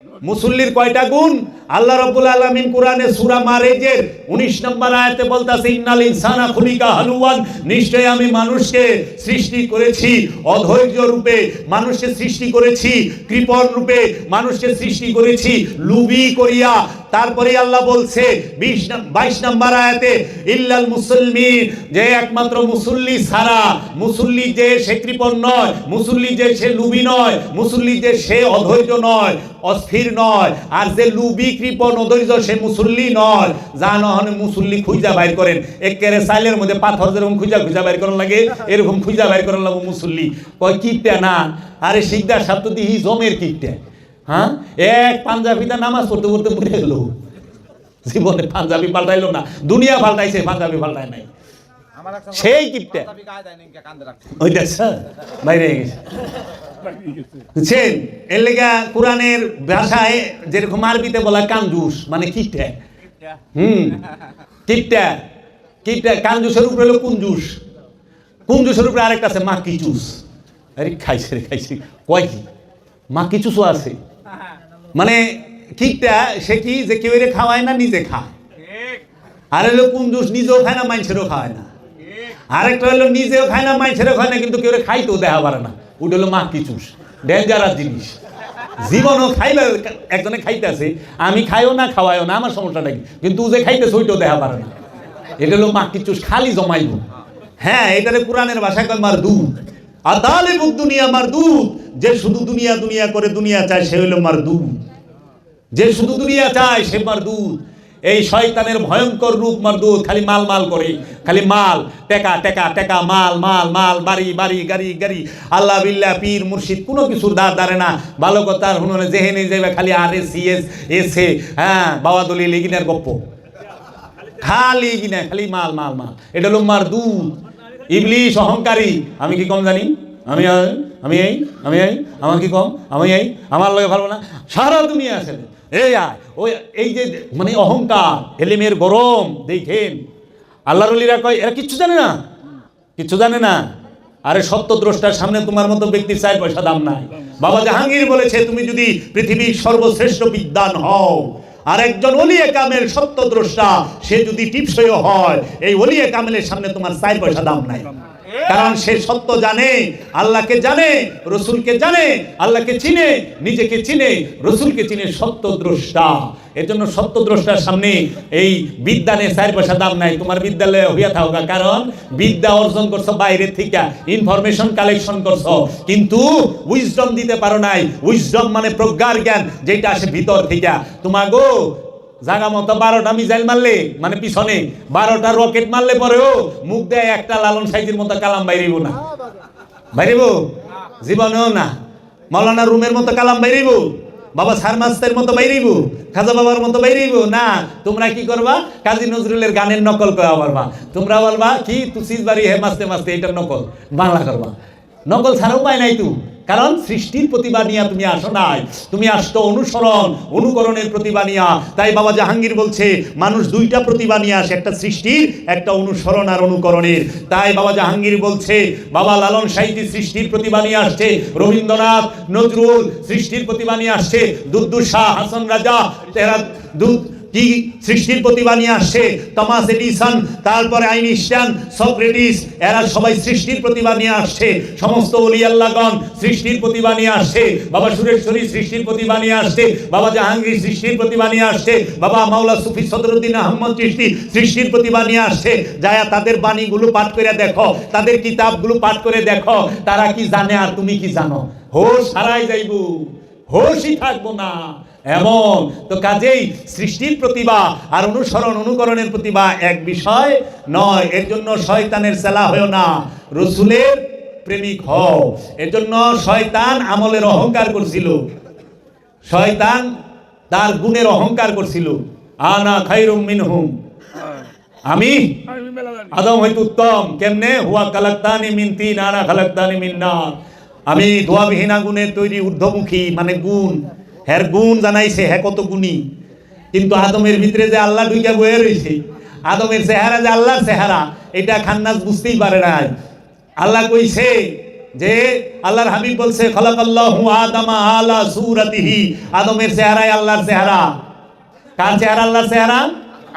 মুসল্লির কয়টা গুণ? আল্লাহ রাব্বুল আলামিন কোরআনে সূরা মারেজের 19 নম্বর আয়াতে বলতাছে ইন্নাল ইনসানা খুলিকা হালুওয়ান, নিশ্চয় আমি মানুষকে সৃষ্টি করেছি অধৈর্য রূপে, মানুষকে সৃষ্টি করেছি কৃপণ রূপে, মানুষকে সৃষ্টি করেছি লুবি করিয়া। তারপরে আল্লাহ বলছে 22 নম্বর আয়াতে ইল্লাল মুসলিমিন, যে একমাত্র মুসল্লি ছাড়া, মুসল্লি যে সে কৃপণ নয়, মুসল্লি যে সে লুবি নয়, মুসল্লি যে সে অধৈর্য নয়, অস্থির নয়, আর যে লুবি কৃপণ অধৈর্য সে মুসল্লি নয়। যা নহনে মুসল্লি খুঁজা বাইর করেন, একেবারে সাইলের মধ্যে পাথর যেরকম খুঁজা খুঁজা বাইর করার লাগে এরকম খুঁজা বাইর করার লাগবে মুসল্লি। কয় কিপটা না, আরে শিকদার সাপ তো দিহি জমের কিপটা। হ্যাঁ, এক পাঞ্জাবিটা নামাজ পড়তে পড়তে মরে গেল, জীবনে পাঞ্জাবি পাল্টাইলো না, দুনিয়া পাল্টাইছে, পাঞ্জাবি পাল্টায় নাই, সেই কিপটা ওই দেখছ বাইরে গেছে। বুঝছেন? এর লেগা কোরআনের ভাষায় যেরকম আরবিতে বলা কাঞ্জুস মানে কিপটা। কিপটা, কিপটা কাঞ্জুসের উপরে হলো কুঞ্জুস, কুঞ্জুসের উপরে আরেকটা আছে মাকিচুস। আরে খাইছে রে খাইছে, কয় কি মাকিচুসও আছে। মানে কিপটা সে কি যে কেউ এর খাওয়ায় না, নিজে খায়। আর হলো কুঞ্জুস, নিজেও খায় না মানুষেরও খায় না। আরেকটা হলো নিজেও খায় না মানুষেরও খায় না, কিন্তু কেউ খাইতেও দেখা পারে না, ওটা হলো মাকিচুস। ডেঞ্জারাস জিনিস, জীবনও খাইলে একজনে খাইতেছে, আমি খাইও না খাওয়াইও না, আমার সমস্যাটা কি, কিন্তু যে খাইতেছে ওইটাও দেখা পারে না, এটা হলো মাকিচুস, খালি জমাইব। হ্যাঁ, এটারে কোরআনের ভাষায় কয় মারদুদ। আদালিবুদ দুনিয়া মারদুদ, যে শুধু দুনিয়া দুনিয়া করে দুনিয়া চায় সে হলো মারদুদ, যে শুধু দুনিয়া চায় সে মারদুদ। এই শয়তানের ভয়ঙ্কর রূপ মারদুদ, খালি মাল মাল করে, খালি মাল, টেকা টেকা টেকা, মাল মাল মাল, বাড়ি বাড়ি, গাড়ি গাড়ি, আল্লাহ বিল্লাহ পীর মুর্শিদ কোনো কিছুর দাঁড় দাঁড়ে না। ভালো কথার হুননে যেহেনে যাবে খালি আর এস সিএস এসে, হ্যাঁ বাবা দলিল এগিনার গপ্প, খালি এগিনা খালি মাল মাল মাল, এটা হলো মারদুদ। ইবলিশ অহংকারী, আমি কি কম জানি, আমি আমি এই আমি এই, আমার কি কম, আমি এই, আমার লগে ভালো না, সারা দুনিয়া আছে এই ওই, এই যে মানে অহংকার, এলেমের গরম দেখেন। আল্লাহর ওলিরা কয় এরা কিচ্ছু জানে না, কিচ্ছু জানে না। আরে সত্যদ্রষ্টার সামনে তোমার মতো ব্যক্তির 4 পয়সা দাম নাই। বাবা জাহাঙ্গীর বলেছে তুমি যদি পৃথিবীর সর্বশ্রেষ্ঠ বিদ্বান হও, আর একজন ওলিয়ে কামেল সত্যদ্রষ্টা সে যদি টিপসই হয়, এই ওলিয়ে কামেলের সামনে তোমার 4 পয়সা দাম নাই। কারণ সে সত্য জানে, আল্লাহকে জানে, রসুলকে জানে, আল্লাহকে চিনে, নিজেকে চিনে, রসুলকে চিনে, সত্যদ্রষ্টা। এর জন্য সত্যদ্রষ্টার সামনে এই বিদ্যানে 4 পয়সা দাম নাই। তোমার বিদ্যালয়ে হইয়া থাকা, কারণ বিদ্যা অর্জন করছো বাইরের থেকে, ইনফরমেশন কালেকশন করছো, কিন্তু উইজডম দিতে পারো নাই। উইজডম মানে প্রজ্ঞার জ্ঞান, যেটা আসে ভিতর থেকে। তোমাগো জাগা মতো 12টা মিসাইল মারলে, মানে পিছনে 12টা রকেট মারলে পরেও মুখ দেয় একটা লালন সাইজির মতো কালাম বাইরিব না, বাইরিব জীবনেও না। মৌলানা রুমের মতো কালাম বাইরিব, বাবা সারমাস্তের মতো বাইরিব, খাজা বাবার মতো বাইরিব না। তোমরা কি করবা? কাজী নজরুলের গানের নকল করা পারবা। তোমরা বলবা কি তুসিস বাড়ি হে মাস্তে মাস্তে, এটার নকল বাংলা করবা। নকল ছাড়া উপায় নাই তো, কারণ সৃষ্টির প্রতিভা নিয়ে তুমি আসো নাই, তুমি আসতো অনুসরণ অনুকরণের প্রতিভা নিয়া। তাই বাবা জাহাঙ্গীর বলছে মানুষ 2টা প্রতিভা নিয়ে আসে, একটা সৃষ্টির, একটা অনুসরণ আর অনুকরণের। তাই বাবা জাহাঙ্গীর বলছে বাবা লালন সাহিত্যি সৃষ্টির প্রতিভা নিয়ে আসছে, রবীন্দ্রনাথ নজরুল সৃষ্টির প্রতিভা নিয়ে আসছে, দুদ্দুর শাহ, হাসান রাজা, কি সৃষ্টির প্রতিভা নিয়ে আসছে, টমাস এডিসন, তারপরে আইনস্টাইন, সক্রেটিস, এরা সবাই সৃষ্টির প্রতিভা নিয়ে আসছে। সমস্ত ওলি আল্লাহগণ সৃষ্টির প্রতিভা নিয়ে আসছে। বাবা সুরেশ্বরী সৃষ্টির প্রতিভা নিয়ে আসছে, বাবা জাহাঙ্গীর সৃষ্টির প্রতিভা নিয়ে আসছে, বাবা মাওলা সুফি সদরুদ্দিন আহমদ চিশতি সৃষ্টির প্রতিভা নিয়ে আসছে। যায়া তাদের বাণীগুলো পাঠ করে দেখো, তাদের কিতাবগুলো পাঠ করে দেখো, তারা কি জানে আর তুমি কি জানো? হোশ হারাই যাইব, হোশই থাকবো না এমন। তো কাজেই সৃষ্টির প্রতিভা আর অনুসরণ অনুকরণের প্রতিভা এক বিষয় নয়। এর জন্য শয়তানের চেলা হয়েও না, রসুলের প্রেমিক হও। এর জন্য শয়তান আমলের অহংকার করছিল, শয়তান তার গুণের অহংকার করছিল। আনা খায়রুম মিনহুম, আমি আদম হইতে উত্তম। কেমনে? হুয়া খালাকতানি মিন তিন আনা খালাকতানি মিন নার। আমি ধোয়াবিহীন আগুনের তৈরি, ঊর্ধ্বমুখী মানে গুণ, হ্যার গুণ জানাইছে, হ্যাঁ কত গুণী। কিন্তু আদমের ভিতরে যে আল্লাহ ঢুইকা বয়ে রয়েছে, আদমের চেহারা যে আল্লাহর চেহারা, এটা খান্নাস বুঝতেই পারে নাই। আল্লাহ কইছে যে আল্লাহর হাবিব বলছে খালাকাল্লাহু আদামা আলা সূরাতিহি, আদমের চেহারায় আল্লাহর চেহারা। কার চেহারা? আল্লাহর চেহারা।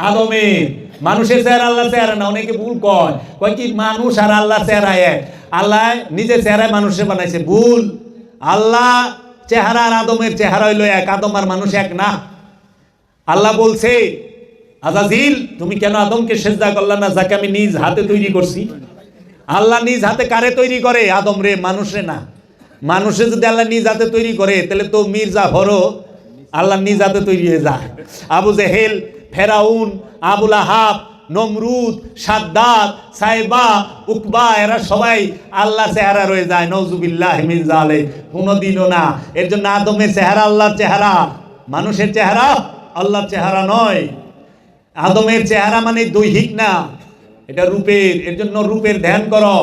আদমের। মানুষের চেহারা আল্লাহর চেহারা না। অনেকে ভুল কয় কি মানুষ আর আল্লাহর চেহারা এক। আল্লাহ নিজের চেহারায় মানুষের বানাইছে, ভুল। আল্লাহ চেহারা আর আদমের চেহারা হইল এক, আদম আর মানুষ এক না। আল্লাহ বলছে আজাজিল তুমি কেন আদমকে সেজদা করলা না, যাকে আমি নিজ হাতে তৈরি করছি। আল্লাহ নিজ হাতে কারে তৈরি করে? আদম রে, মানুষে না। মানুষে যদি আল্লাহ নিজ হাতে তৈরি করে তাহলে তো মির্জা ভরো আল্লাহ নিজ হাতে তৈরি হয়ে যায়। আবু জেহেল, ফেরাউন, আবুল আহাব, নমরুদ, সাদ্দাত, সাইবা, উকবা, এরা সবাই আল্লাহ চেহারা রয়ে যায়। নওজুবিল্লাহ মিন যালিক, কোনোদিনও না। এর জন্য আদমের চেহারা আল্লাহর চেহারা, মানুষের চেহারা আল্লাহর চেহারা নয়। আদমের চেহারা মানে দৈহিক না, এটা রূপের। এর জন্য রূপের ধ্যান করো।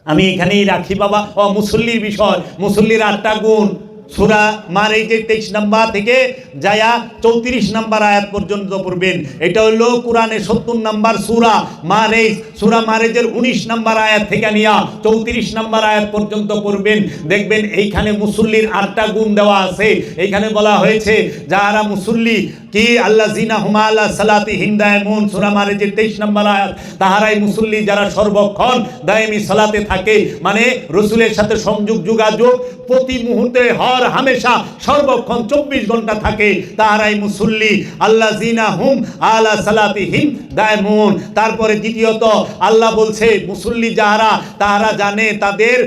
আমি এখানেই রাখি বাবা। মুসল্লির বিষয়, মুসল্লির 8টা গুণ। সূরা মারেজের 23 নম্বর থেকে যায়া 34 নম্বর আয়াত পর্যন্ত পড়বেন। এটা হলো কোরআনের 70 নম্বর সূরা মারেজ। সূরা মারেজের 19 নম্বর আয়াত থেকে নিয়া 34 নম্বর আয়াত পর্যন্ত পড়বেন। দেখবেন এইখানে মুসল্লির 8টা গুণ দেওয়া আছে। এইখানে বলা হয়েছে যারা মুসল্লি কি আল্লাযিনা হুম আলা সালাতিহিম দায়মুন, সূরা মারেজের 23 নম্বর আয়াত। তাহারাই মুসল্লি যারা সর্বক্ষণ দায়মি সালাতে থাকে, মানে রাসূলের সাথে সংযোগ যোগাযোগ প্রতি মুহূর্তে হর হামেশা সর্বক্ষণ 24 ঘন্টা থাকে, তাহারাই মুসল্লি। আল্লাযিনা হুম আলা সালাতিহিম দায়মুন। তারপরে দ্বিতীয়ত আল্লাহ বলছে মুসল্লি যারা, তারা জানে তাদের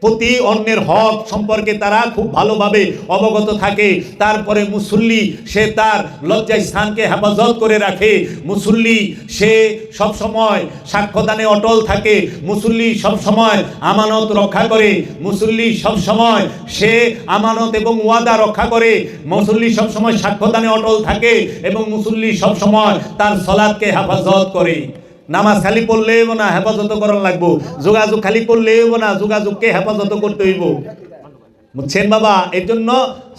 প্রতি অন্যের হক সম্পর্কে তারা খুব ভালোভাবে অবগত থাকে। তারপরে মুসল্লি সে তার লজ্জা স্থানকে হেফাজত করে রাখে। মুসল্লি সে সবসময় সাক্ষ্যদানে অটল থাকে। মুসল্লি সবসময় আমানত রক্ষা করে। মুসল্লি সবসময় সে আমানত এবং ওয়াদা রক্ষা করে। মুসল্লি সবসময় সাক্ষ্যদানে অটল থাকে এবং মুসল্লি সবসময় তার সালাতকে হেফাজত করে। নামাজ খালি পড়লে হইব না, হেফাজত করার লাগবো। যোগাযোগ খালি করলে হইব না, যোগাযোগকে হেফাজত করতে হইব। বুঝছেন বাবা? এর জন্য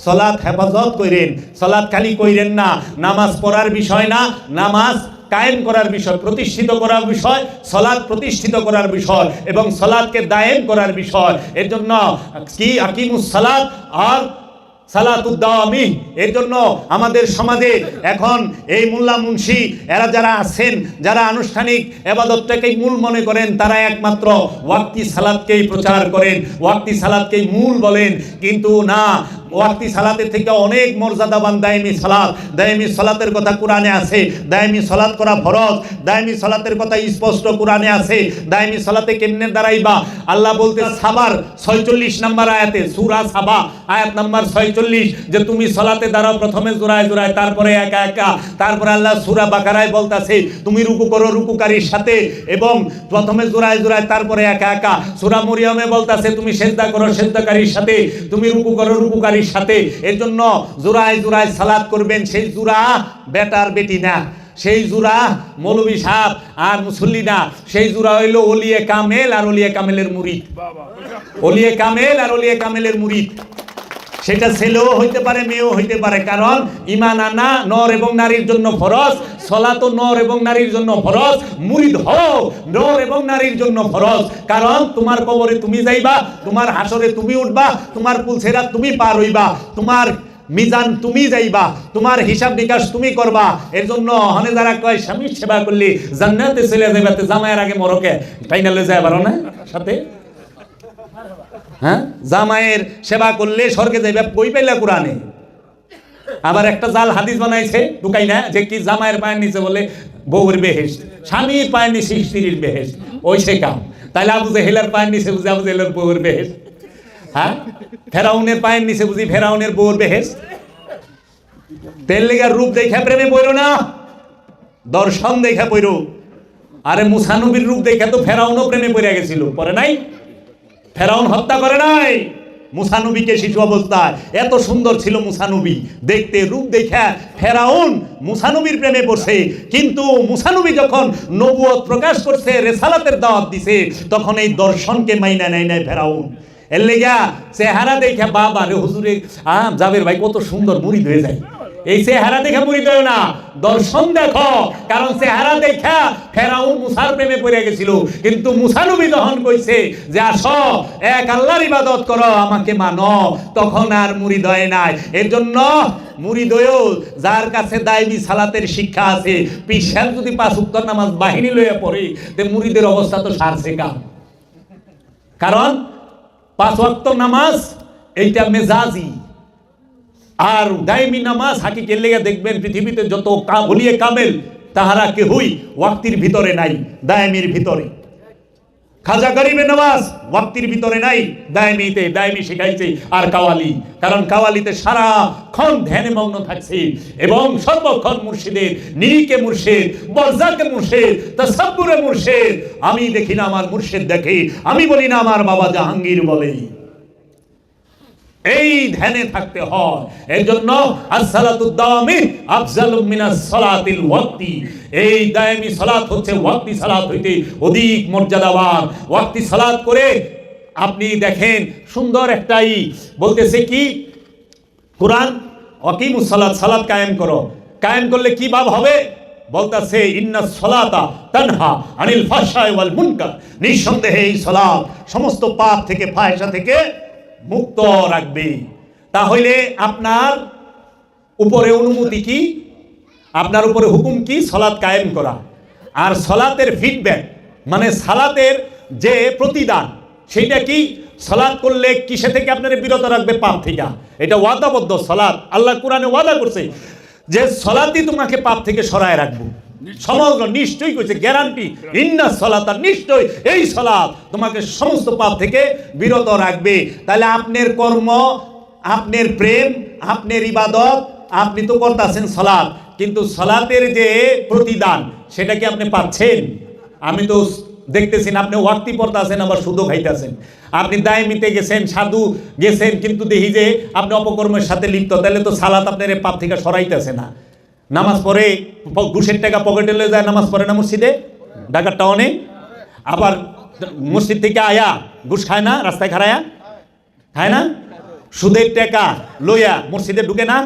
সালাত হেফাজত করেন। সালাত খালি কইরেন না। নামাজ পড়ার বিষয় না, নামাজ কায়েম করার বিষয়, প্রতিষ্ঠিত করার বিষয়। সালাত প্রতিষ্ঠিত করার বিষয় এবং সালাতকে দায়েম করার বিষয়। এর জন্য কি আকিমুস সালাত আর সালাতুদ্দাওয়ামি। এর জন্য আমাদের সমাজে এখন এই মোল্লা মুন্সি এরা যারা আছেন, যারা আনুষ্ঠানিক ইবাদতটাকেই মূল মনে করেন, তারা একমাত্র ওয়াক্তি সালাতকেই প্রচার করেন, ওয়াক্তি সালাতকেই মূল বলেন। কিন্তু না, ওয়াক্তি সালাতের থেকে অনেক মর্যাদাবান দায়মি সালাত। দায়মি সালাতের কথা কোরআনে আছে। দায়মি সালাত করা ফরজ। দায়মি সালাতের কথা স্পষ্ট কোরআনে আছে। দায়মি সালাতে কেমনে দাঁড়াইবা? আল্লাহ বলতে সাবার 46 নম্বর আয়াতে, সূরা সাবা আয়াত নাম্বার 46, যে তুমি সালাতে দাঁড়াও প্রথমে জোড়ায় জোড়ায়, তারপরে একা একা। তারপরে আল্লাহ সূরা বাকারায় বলতাছে তুমি রুকু করো রুকুকারীর সাথে, এবং প্রথমে জোড়ায় জোড়ায় তারপরে একা একা। সূরা মরিয়মে বলতাছে তুমি সেজদা করো সেজদাকারীর সাথে, তুমি রুকু করো রুকুকারীর সাথে। এর জন্য জোড়ায় জোড়ায় সালাত করবেন। সেই জোড়া বেটার বেটি না, সেই জোড়া মৌলভী সাহেব আর মুসল্লি না, সেই জোড়া হইল ওলিয়ে কামেল আর ওলিয়ে কামেলের মুরিদ। ওলিয়ে কামেল আর ওলিয়ে কামেলের মুরিদ। সেটা ছেলেও হইতে পারে, মেয়েও হইতে পারে। কারণ ঈমান আনা নর এবং নারীর জন্য ফরজ, সালাত নর এবং নারীর জন্য ফরজ, মুরিদ হও নর এবং নারীর জন্য ফরজ। কারণ তোমার কবরে তুমি যাইবা, তোমার হাসরে তুমি উঠবা, তোমার পুলসেরাত তুমি পার হইবা, তোমার মিজান তুমি যাইবা, তোমার হিসাব নিকাশ তুমি করবা। এর জন্য হনে যারা কয় স্বামীর সেবা করলে জান্নাতে চলে যাইবা, জামাইয়ের আগে মরকে ফাইনালে যায় পারো না সাথে। হ্যাঁ, জামাইয়ের সেবা করলে স্বর্গে যাইবা, কই পাইলা কোরআনে? আবার একটা জাল হাদিস বানাইছে ঢুকাই না, যে কি জামাইয়ের পায়ের নিচে বলে বউর বেহেশত, স্বামীর পায়ের নিচে স্ত্রীর বেহেশত। ওই সে কাম। তাইলে আবু জেহেলের পায়ের নিচে বুঝি আবু জেহেলের বউর বেহেশত? হ্যাঁ, ফেরাউনের পায়ের নিচে বুঝি ফেরাউনের বউর বেহেশত? তেল লেগার রূপ দেখা প্রেমে পড়ো না, দর্শন দেখা পড়ো। আরে মুসা নবীর রূপ দেখা তো ফেরাউনও প্রেমে পড়ে গেছিল, পরে নাই? ফেরাউন হত্যা করে নাই মুসা নবীকে শিশু অবস্থায়। এত সুন্দর ছিল মুসা নবী দেখতে, রূপ দেখা ফেরাউন মুসা নবীর প্রেমে পড়ছে। কিন্তু মুসা নবী যখন নবুয়ত প্রকাশ করছে, রেসালাতের দাওয়াত দিছে, তখন এই দর্শনকে মাইনা নেয় নাই ফেরাউন। এর লেগা চেহারা দেখা বাবা রে হুজুরে জাবের ভাই কত সুন্দর মুরিদ হয়ে যায়। এই চেহারা দেখে মুরিদ হইও না, দর্শন দেখো। কারণ চেহারা দেখা ফেরাউন মুসার প্রেমে পড়ে গেছিল, কিন্তু মুসা নবী যখন কইছে যে আসো এক আল্লাহর ইবাদত করো, আমাকে মানো, তখন আর মুরিদ হয় নাই। এর জন্য মুরিদ হয়েও যার কাছে দায়মি সালাতের শিক্ষা আছে, পীর সাহেব যদি 5 ওয়াক্ত নামাজ বাহিনী লইয়া পড়ে, তে মুরিদের অবস্থা তো সারছে কাম। কারণ 5 ওয়াক্ত নামাজ এইটা মেজাজি, আর দায়মি নামাজ হাকিকের লেগে দেখবেন পৃথিবীতে যত ওলিয়ে কামেল তাহারা কেহই ওয়াক্তির ভিতরে নাই, দায়মির ভিতরে। খাজা গরিবের নামাজ ওয়াক্তির ভিতরে নাই, দায়মিতে, দায়মি শিখাইছে। আর কাওয়ালি, কারণ কাওয়ালিতে সারাক্ষণ ধ্যানে মগ্ন থাকছে এবং সর্বক্ষণ মুর্শিদের নিরিকে মুর্শিদ, বরজাকে মুর্শিদ, তাসাব্বুরে মুর্শিদ। আমি দেখি না, আমার মুর্শিদ দেখে, আমি বলি না, আমার বাবা জাহাঙ্গীর বলে। এই ধ্যানে থাকতে হয়। এর জন্য আসসালাতুদ দাওয়ামি আফজালু মিনাস সালাতিল ওয়াক্তি। এই দায়মি সালাত হচ্ছে ওয়াক্তি সালাত হইতে অধিক মর্যাদাবান। ওয়াক্তি সালাত করে আপনি দেখেন সুন্দর একটাই বলতেছে কি কুরআন, ওয়াকিমুস সালাত, সালাত কায়েম করো। কায়েম করলে কি ভাব হবে? বলতেছে ইন্নাস সালাতা তানহা আনিল ফাহশাই ওয়াল মুনকার। নিঃসন্দেহে এই সালাত সমস্ত পাপ থেকে, ফাহিশা থেকে মুক্ত রাখবে। তাহলে আপনার উপরে অনুমতি কি? আপনার উপরে হুকুম কি? সালাত কায়েম করা। আর সালাতের ফিডব্যাক মানে সালাতের যে প্রতিদান, সেটা কি? সালাত করলে কিসে থেকে আপনারা বিরত রাখবে? পাপ থেকে। এটা ওয়াদাবদ্ধ সালাত। আল্লাহ কোরআনে ওয়াদা করছে যে সালাতই তোমাকে পাপ থেকে সরায় রাখবো। সমগ্র নিশ্চয়ই কইছে, গ্যারান্টি, ইন্নাস সালাতা, নিশ্চয় এই সালাত তোমাকে সমস্ত পাপ থেকে বিরত রাখবে। তাহলে আপনার কর্ম, আপনার প্রেম, আপনার ইবাদত, আপনি তো করতেছেন সালাত, কিন্তু সালাতের যে প্রতিদান সেটা কি আপনি পাচ্ছেন? আমি তো দেখতেছেন আপনি ওয়াক্তি পড়তেছেন, আবার সুদও খাইতেছেন। আপনি দায়মিতে গেছেন, সাধু গেছেন, কিন্তু দেখি যে আপনি অপকর্মের সাথে লিপ্ত। তাহলে তো সালাত আপনার পাপ থেকে সরাইতেছে না। নামাজ পড়ে ঘুষের টাকা পকেটে লয়ে যায়, নামাজ পড়ে না মসজিদে, ঢাকার টাউনে। আবার মসজিদ থেকে আয়া ঘুষ খায় না, রাস্তায় খাড়ায়া খায় না। সুদের টাকা লইয়া মসজিদে ঢুকে না,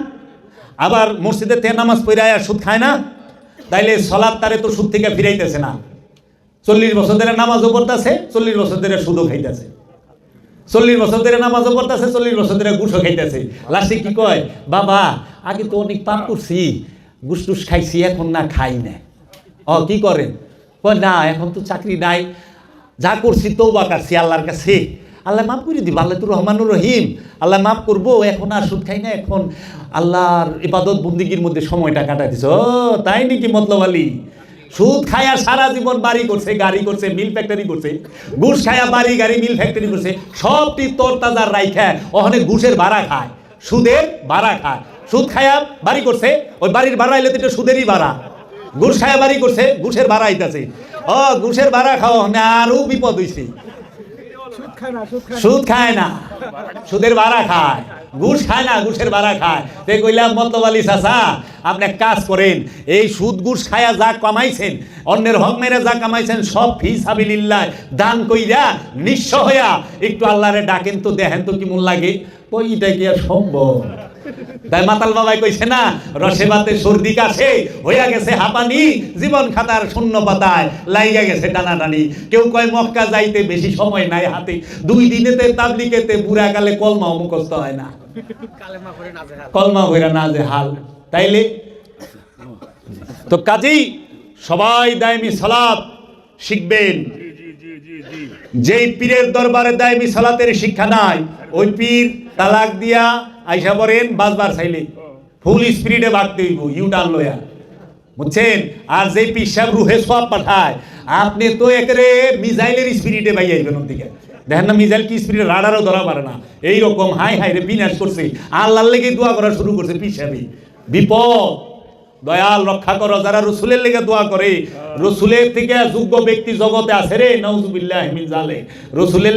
আবার মসজিদের থেকে নামাজ পড়ে আয়া সুদ খায় না। তাইলে সালাত তারে তো সুদ থেকে ফিরাইতেছে না। 40 বছর ধরে নামাজও পড়তেছে, 40 বছর ধরে সুদও খাইতেছে। 40 বছর ধরে নামাজও পড়তেছে, 40 বছর ধরে ঘুষও খাইতেছে। লাস্টে কি কয়? বাবা আগে তো অনেক পাপ করছি, ঘুষ টুস খাইছি, এখন না খাই না। ও কি করেন? কয় না, এখন তো চাকরি নাই, যা করছি তওবা করছি আল্লাহর কাছে, আল্লাহ মাফ করে দিবা, আল্লাহ তো রহমানুর রহিম, আল্লাহ মাফ করবো, এখন আর সুদ খাই না, এখন আল্লাহর ইবাদত বন্দিগির মধ্যে সময়টা কাটাই দিছ। ও তাই নাকি মতলব আলী? সুদ খায়া সারা জীবন বাড়ি করছে, গাড়ি করছে, মিল ফ্যাক্টরি করছে, ঘুষ খায়া বাড়ি গাড়ি মিল ফ্যাক্টরি করছে, সবটি তোর তাজার রাইখা ওখানে ঘুষের ভাড়া খায়, সুদের ভাড়া খায়। সুদ খায়া বাড়ি করছে, ওই বাড়ির ভাড়া আইলে তো এটা সুদেরই ভাড়া। ঘুষ খায়া বাড়ি করছে, ঘুষের ভাড়া আইতাছে। ও ঘুষের ভাড়া খাওয়া আরো বিপদ হইছে। সুদ খায় না, সুদের ভাড়া খায়। ঘুষ খায় না, ঘুষের ভাড়া খায়। তাই কইলাম মতলব আলী চাচা, আপনি এক কাজ করেন, এই সুদ ঘুষ খায়া যা কামাইছেন, অন্যের হক মেরে যা কামাইছেন, সব ফি সাবিলিল্লাহ দান কইরা নিঃস্ব হইয়া একটু আল্লাহরে ডাকেন তো, দেখেন তো কেমন লাগে। ওই এটা কি আর সম্ভব? তাই মাতাল বাবাই কইছে না, রসে ভাতে সর্দি কাছে হইয়া গেছে হাঁপানি, জীবন খাতার শূন্য পাতায় লাইগা গেছে টানাটানি। কেউ কয় মক্কা যাইতে বেশি সময় নাই হাতে, 2 দিনেতে তাবলিগেতে বুড়া কালে কলমাও মুখস্থ হয় না, কলমা ভইরা না যে হাল। তাইলে তো কাজেই সবাই দায়মি সালাত শিখবেন। যেই পীরের দরবারে দায়মি সালাতের শিক্ষা নাই, ওই পীর তালাক দিয়া আইসা পড়েন বাজবার চাইলে ফুল স্পিরিটে বাড়তে হইব, ইউটার্ন লয়া, বুঝছেন? আর যে পীর সাহেব রুহে সব পাঠায়, আপনি তো একেবারে মিজাইলের স্পিরিটে বাই আইবেন। ওদিকে দেখেন না মিজাইল কি স্পিরিটে, রাডারও ধরা পারে না। এইরকম হাই হাই রে বিনাশ করছে, আল্লাহর লেগে দোয়া করা শুরু করছে পীর সাহেব। বিপদ, দয়াল রক্ষা করো। যারা রসুলের লেগে দোয়া করে, রসুলের থেকে যোগ্য ব্যক্তি জগতে আছে রে, নাউজুবিল্লাহ মিন জালিক। রসুলের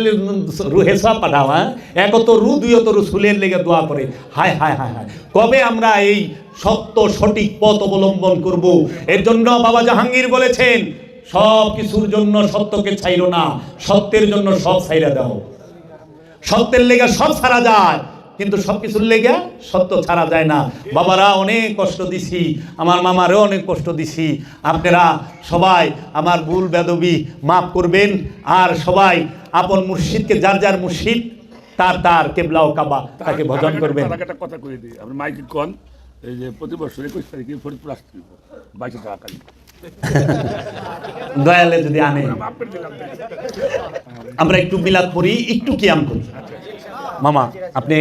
রুহে সব পাঠাও, হ্যাঁ, এক তো রু, দুই তো রসুলের লেগে দোয়া করে। হায় হায় হায় হায়, কবে আমরা এই সত্য সঠিক পথ অবলম্বন করব? এর জন্য বাবা জাহাঙ্গীর বলেছেন, সব কিছুর জন্য সত্যকে ছাইরো না, সত্যের জন্য সব ছাইরা দাও। সত্যের লেগে সব ছাড়া যায়, কিন্তু সব কিছুর লেগে সত্য ছাড়া যায় না। বাবারা অনেক কষ্ট দিছি, আমার মামারও অনেক কষ্ট দিছি। আপনারা সবাই আমার ভুল বেদবি মাফ করবেন, আর সবাই আপন মুর্শিদকে, যার যার মুর্শিদ তার কেবলা ও কাবা, তাকে ভজন করবেন। একটা কথা কয়ে দিই, আপনি মাইকে কন, এই যে প্রতি বছর 21 তারিখে ফরিদপুর আসতে 22 টাকা কালি দয়ালে যদি আনে আমরা একটু মিলাদ পড়ি, একটু কিয়াম করি। মামা আপনি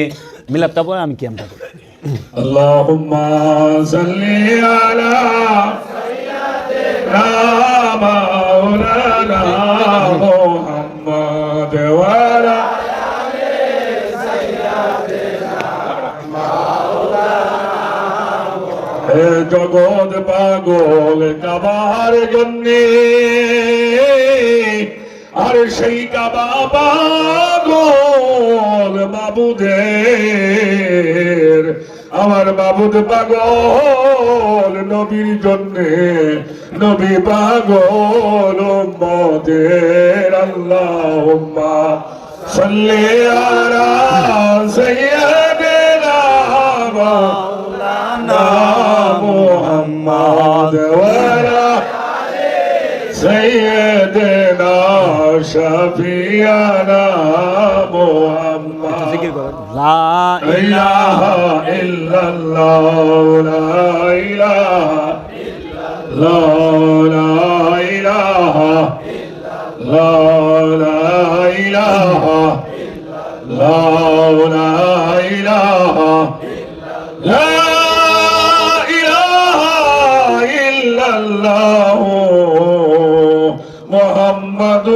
মিলাদটা পড়েন, আমি কিয়ামটা করি। আল্লাহুম্মা সাল্লি আলা সাইয়্যিদিনা মাওলানা মুহাম্মদ ওয়া আলা আলি সাইয়্যিদিনা মাওলানা। হে জগৎ পাগল কাবার জন্যে, আর সেই কাবা পাগল মাবুদের, আমার মাবুদ পাগল নবীর জন্যে, নবী পাগল উম্মতের। আল্লাহুম্মা সাল্লি আলা সাইয়্যিদিনা মাওলানা মুহাম্মদ ওয়া আলা سيدنا شفيعنا محمد لا إله إلا الله لا إله إلا الله لا إله إلا الله لا إله إلا الله لا إله لا إله إلا الله محمد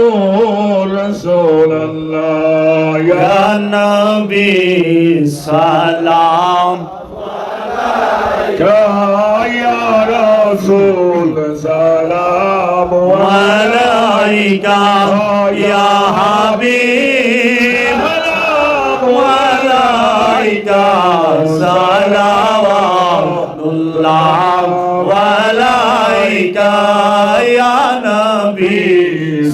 رسول الله يا نبي سلام عليك يا رسول سلام عليك يا حبيب عليك صلوات الله عليك يا نبي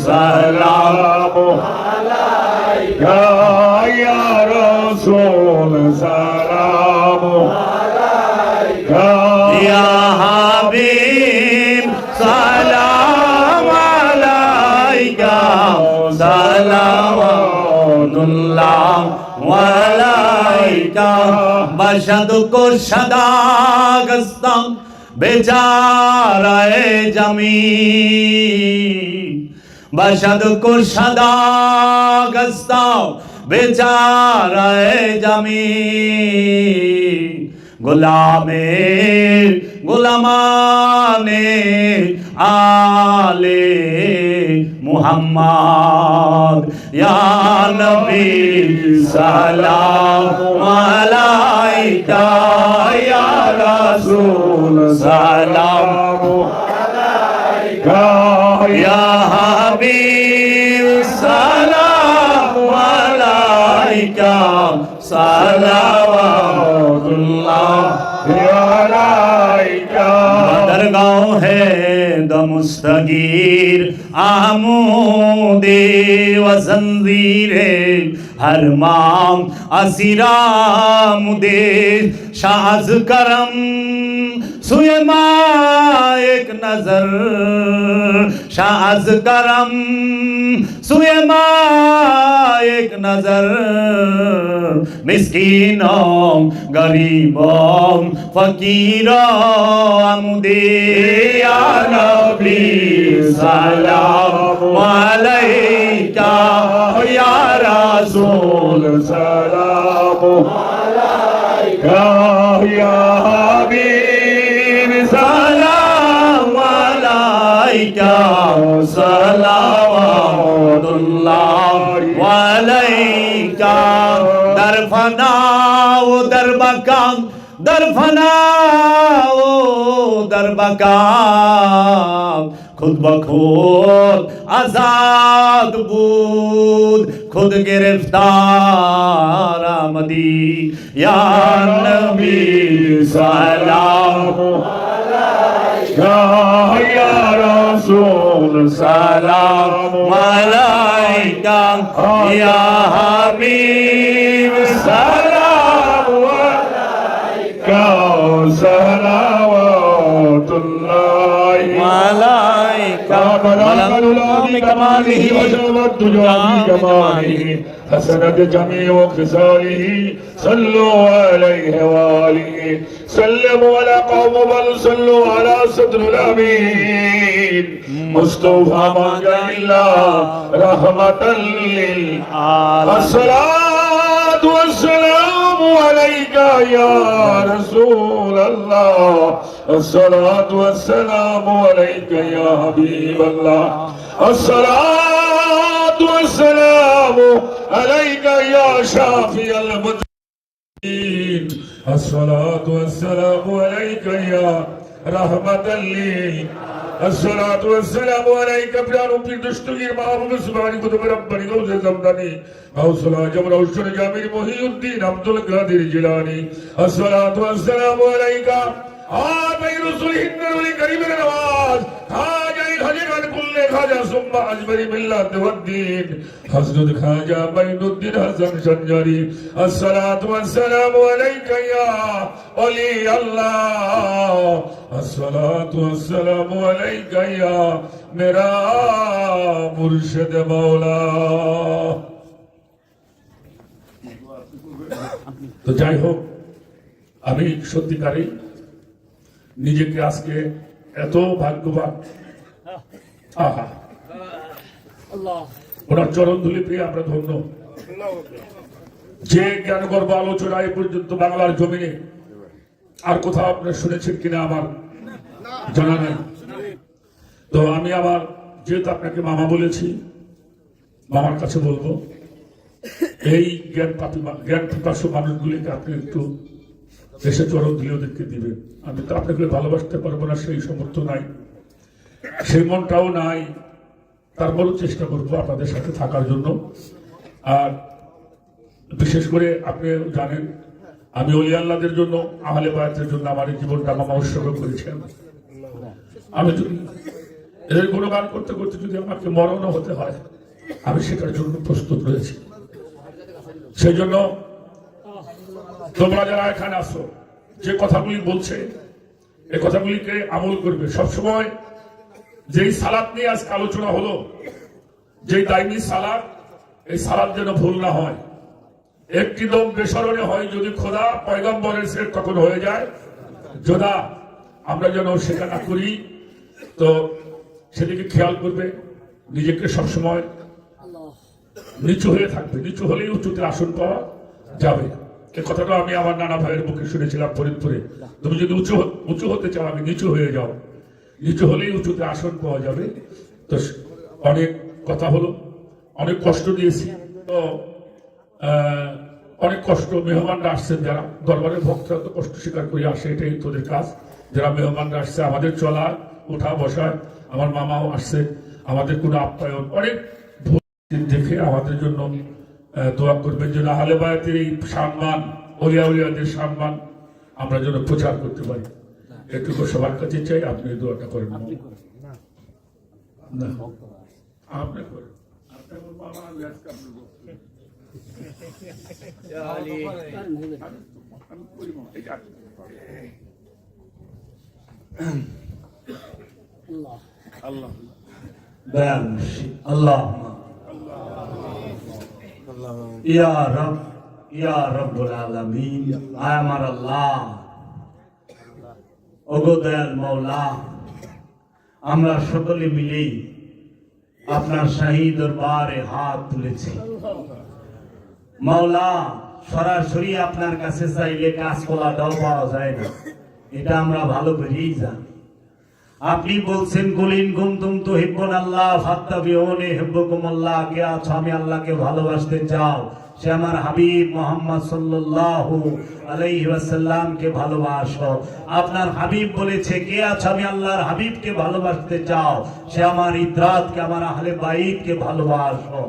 سلام عليك يا رسول سلام عليك يا حبيب سلام عليك صلوات الله عليك بشد کو شداگستان বেচারায়ে জামিন, বাসাদ কো সাদাগস্তাও বেচারায়ে জামিন, গোলামের গোলামানে আলে মুহাম্মদ ইয়া নবী সালাম আলাইকা ইয়া রাসূল সালাম আলাইকা ইয়া হাবিব সালাম আলাইকা সালাওয়াতুল্লাহ আলাইকা। দরগাহ হে দমুস্তগীর আমুদে ও জঞ্জিরে হর মাম আসিরামুদে শাজ করম সুয়ে মা এক নজর শাজ করম সুয়ে মা এক নজর মিসকিনম গরিবম ফকিরম আমুদে ইয়া নবী সালাম আলাইকা ইয়া রাসূল সালাম আলাইকা ইয়া হাবিব সালাম আলাইকা সালাওয়াতুল্লাহ আলাইকা দরফনাও দরবাকাম দরফনাও দরবাকাম खुद बखुद आजाद बूद खुद गिरफ्तार आमदी या नबी सलाम अलैका या रसूल सलाम अलैका या हबीब सलाम صلوات الله মালাইকা كمال كماله وجمد جاه كماله حسنت جميع خصاله صلوا عليه وآله سلموا على قوم بل صلوا على صدر الأمين مصطفى ما جاء إلا رحمة للعالمين الصلاة والسلام عليك يا رسول الله الصلاة والسلام عليك يا حبيب الله الصلاة والسلام عليك يا شافي المذنبين الصلاة والسلام عليك يا رحمة للعالمين الصلاة والسلام عليك প্রিয় রূপী দুষ্টগির মাহবুব সুবহানি কুতুব রব্বানি গৌসে জামদানি গাউসুল আজম রওশন জামির মহিউদ্দিন আব্দুল কাদের জিলানী الصلاة والسلام عليك آبي رسولهن والكريم النواز خواجہ خلیفہ کل خواجہ ثم اجبر ملت والدین حضرت خواجہ معین الدین حسن شنجاری الصلاة والسلام عليك يا ولي الله الصلاة والسلام عليك يا میرا مرشد مولا তো যাই হোক আমি সত্যিকারই নিজেকে আজকে এত ভাগ্যবান আহা ওনার চরণ ধুলি পেয়ে আমরা ধন্য যে জ্ঞান গর্ব আলোচনা এ পর্যন্ত বাংলার জমিনে আর কোথাও আপনারা শুনেছেন কিনা আমার জানা নাই তো আমি আমার যেহেতু আপনাকে মামা বলেছি মামার কাছে বলবো এই জ্ঞান পিপাসু মানুষগুলিকে আপনি একটু দেশে চরণ দিলে ওদেরকে দিবেন আমি তো আপনাকে ভালোবাসতে পারবো না সেই সামর্থ্য নাই সেই মনটাও নাই তারপরও চেষ্টা করবো আপনাদের সাথে থাকার জন্য আর বিশেষ করে আপনি জানেন আমি ওলি আল্লাহদের জন্য আহলে বায়াতের জন্য আমার এই জীবনটা মামা উৎসর্গ করেছেন আমি যদি এদের গুণগান করতে করতে যদি আমাকে মরণও হতে হয় আমি সেটার জন্য প্রস্তুত রয়েছি সেই জন্য তোমরা যারা এখানে আসো যে কথাগুলি বলছে এই কথাগুলিকে আমল করবে সবসময় যেই সালাত নিয়ে আজকে আলোচনা হলো যেই দাইমি সালাত এই সালাত যেন ভুল না হয় একটি দম বেসরণে হয় যদি খোদা পয়গম্বরের সে তখন হয়ে যায় যোদা আমরা যেন সেটা না করি তো সেদিকে খেয়াল করবে নিজেকে সবসময় নিচু হয়ে থাকবে নিচু হলেই উঁচুতে আসন পাওয়া যাবে এই কথাটা আমি আমার নানা ভাইয়ের মুখে শুনেছিলাম ফরিদপুরে তুমি যদি উঁচু হতে চাও আমি নিচু হয়ে যাও নিচু হলেই উঁচুতে আসন পাওয়া যাবে তো অনেক কথা হলো অনেক কষ্ট দিয়েছি তো অনেক কষ্ট মেহমানরা আসছেন যারা দরবারের ভক্তরা তো কষ্ট স্বীকার করে আসে এটাই তোদের কাজ যারা মেহমানরা আসছে আমাদের চলা ওঠা বসা আমার মামাও আসছে আমাদের কোনো আপ্যায়ন অনেক দেখে আমাদের জন্য দোয়া করবেন যেন আহলে বায়াতের এই সম্মান ওলিয়া উলিয়াদের সম্মান আমরা যেন প্রচার করতে পারি এটুকু সবার কাছে চাই আপনি এই দোয়াটা করেন না আপনি করেন আল্লাহ আল্লাহ ইয়া রব ইয়া রব্বুল আলামিন আয় আমার আল্লাহ ওগো দয়াল মাওলা আমরা সকলে মিলে আপনার শাহী দরবারে হাত তুলেছি মাওলা সরাসরি আপনার কাছে চাইলে কাজ করাটাও পাওয়া যায় না এটা আমরা ভালো করেই জানি আপনি বলছেন কুলিন কুনতুম তুহিব্বুনাল্লাহ ফাত্তাবিউনি ইউহিব্বুকুমুল্লাহ কে আছো আমি আল্লাহকে ভালোবাসতে চাও সে আমার হাবিব মুহাম্মদ সাল্লাল্লাহু আলাইহি ওয়াসাল্লাম কে ভালোবাসো আপনার হাবিব বলেছে কে আছো আমি আল্লাহর হাবিবকে ভালোবাসতে চাও সে আমার ইদ্রাতকে আমার আহলে বাইতকে ভালোবাসো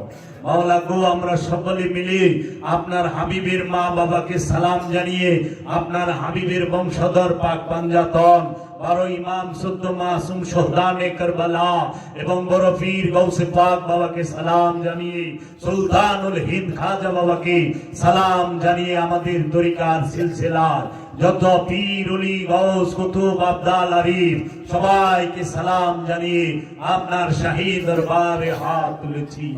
মাওলা গো আমরা সকলে মিলে আপনার হাবিবের মা বাবাকে সালাম জানিয়ে আপনার হাবিবের বংশধর পাক পাঞ্জাতন 12 ইমাম 14 মাসুম শহদানে কারবালা এবং বড় পীর গৌসে পাক বাবাকে সালাম জানিয়ে সুলতানুল হিন্দ খাজা বাবাকে সালাম জানিয়ে আমাদের তরিকার সিলসিলার যত পীর ওলি গাউস কুতুব আব্দাল আরিফ সবাইকে সালাম জানিয়ে আপনার শাহী দরবারে হাত তুলেছি।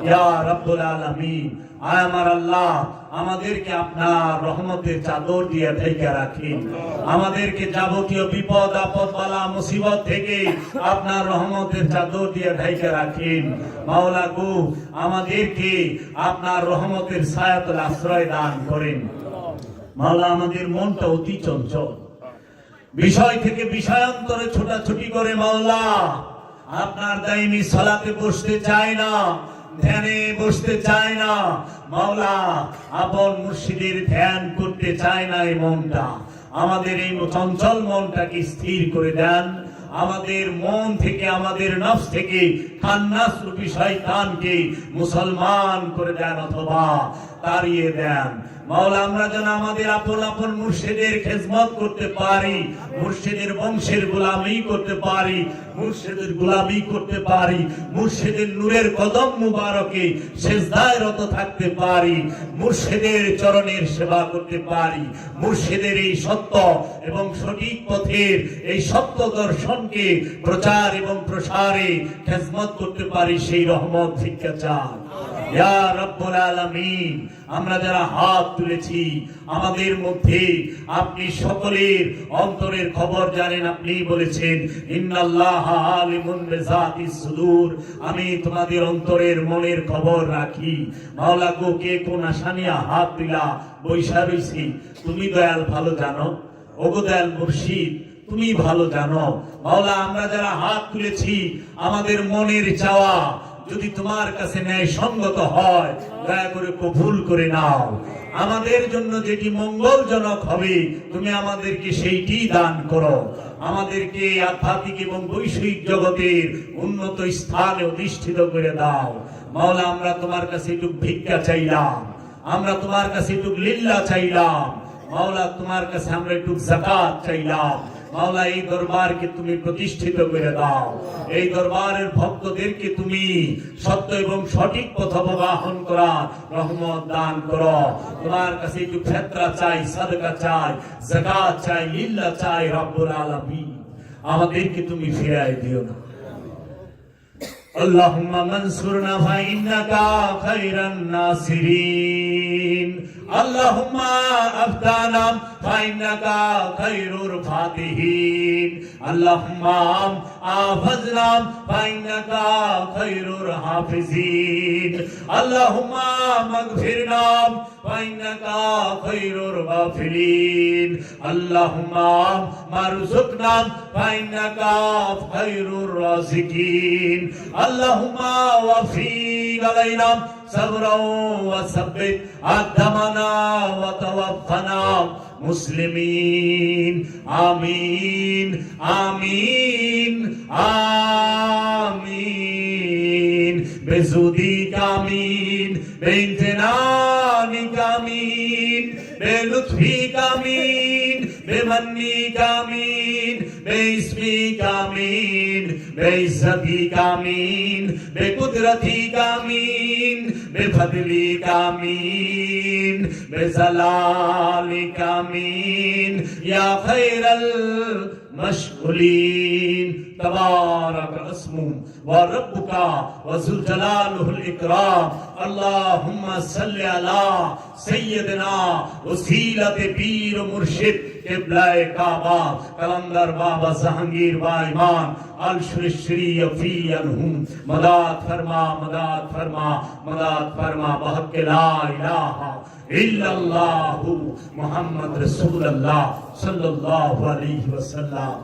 ইয়া রাব্বুল আলামিন, আয় আমার আল্লাহ, আমাদেরকে আপনার রহমতের চাদর দিয়ে ঢেকে রাখেন। আমাদেরকে যাবতীয় বিপদ আপদ বালা মুসিবত থেকে আপনার রহমতের চাদর দিয়ে ঢেকে রাখেন। মাওলা গো, আমাদেরকে আপনার রহমতের ছায়াতলে আশ্রয় দান করেন। মাওলা, আমাদের মনটা অতি চঞ্চল, বিষয় থেকে বিষয়ান্তরে ছোটাছুটি করে মাওলা আপনার দাইমি সালাতে বসতে চায় না, ধ্যানে বসতে চায় না মাওলা, আপন মুর্শিদের ধ্যান করতে চায় না। এই মনটা, আমাদের এই চঞ্চল মনটাকে স্থির করে দেন। আমাদের মন থেকে, আমাদের নফস থেকে খান্নাস রূপী শয়তানকে মুসলমান করে দেন অথবা তাড়িয়ে দেন। মাওলা, আমরা যেন আমাদের আপন আপন মুর্শিদের খেদমত করতে পারি, মুর্শিদের বংশের গোলামি করতে পারি, মুর্শিদের গোলামি করতে পারি, মুর্শিদের নূরের কদম মুবারকে সেজদায় রত থাকতে পারি, মুর্শিদের চরণের সেবা করতে পারি, মুর্শিদের এই সত্য এবং সঠিক পথের এই সত্য দর্শনকে প্রচার এবং প্রসারে খেদমত করতে পারি, সেই রহমত ভিক্ষা চাই। ইয়া রাব্বুল আলামিন, আমরা যারা হাত তুলেছি আমাদের মধ্যে আপনি সকলের অন্তরের খবর জানেন। আপনি বলেছেন ইন্নাল্লাহা আলিমুন বিযাতিস সুদূর, আমি তোমাদের অন্তরের মনের খবর রাখি। মাওলা গো, কে কোন আশা নিয়ে হাত তুলা বৈশা রইছি, তুমি দয়াল ভালো জানো। ওগো দয়াল মুর্শিদ, তুমি ভালো জানো। মাওলা, আমরা যারা হাত তুলেছি আমাদের মনের চাওয়া যদি তোমার কাছে ন্যায় সঙ্গত হয়, দয়া করে কবুল করে নাও। আমাদের জন্য যেটি মঙ্গলজনক হবে তুমি আমাদেরকে সেইটি দান করো। আমাদেরকে আধ্যাত্মিক এবং বৈষয়িক জগতের উন্নত স্থানে অধিষ্ঠিত করে দাও। মাওলা, আমরা তোমার কাছে একটু ভিক্ষা চাইলাম, আমরা তোমার কাছে একটু লিল্লা চাইলাম। মাওলা, তোমার কাছে আমরা একটু যাকাত চাইলাম। মাওলা, এই দরবারকে তুমি প্রতিষ্ঠিত করে দাও। এই দরবারের ভক্তদেরকে তুমি সত্য এবং সঠিক পথ অবগাহন করার রহমত দান করো। তোমার কাছে একটু ফিতরা চাই, সাদকা চাই, যাকাত চাই, লিল্লা চাই। রব্বুল আলামিন, আমাদেরকে তুমি ফিরায় দিও না। আল্লাহুম্মা মানসুরনা ফাইন্নাকা খায়রান নাসিরিন। আল্লাহুম্মা আফদানা ফাইন্নাকা খায়রুল ফাতিহিন। আল্লাহুম্মা আফজনা ফাইন্নাকা খায়রুল হাফিজিন। আল্লাহুম্মা মাগফিরনা ফাইন্নাকা খায়রুল গাফিরিন। আল্লাহুম্মা মারযুকনা ফাইন্নাকা খায়রুর রাযিকিন। اللهم وفق علينا صبرا وثبت أقدامنا وتوفنا مسلمين. آمين آمين آمين. بزودك آمين، بامتنانك آمين، بلطفك آمين، بمنك آمين، باسمك آمين، بعزتك آمين، بقدرتك آمين، بفضلك آمين، بجلالك آمين يا خير المشغولين. تبارك اسمه وربك وذو الجلال الإكرام. اللهم صل على سيدنا وسيلة پیر و مرشد قبلہ کعبہ کلندر بابا جہانگیر با ایمان الشریفی انہم مداد فرما، مداد فرما، مداد فرما بحق لا الہ الا اللہ محمد رسول اللہ صلی اللہ علیہ وسلم.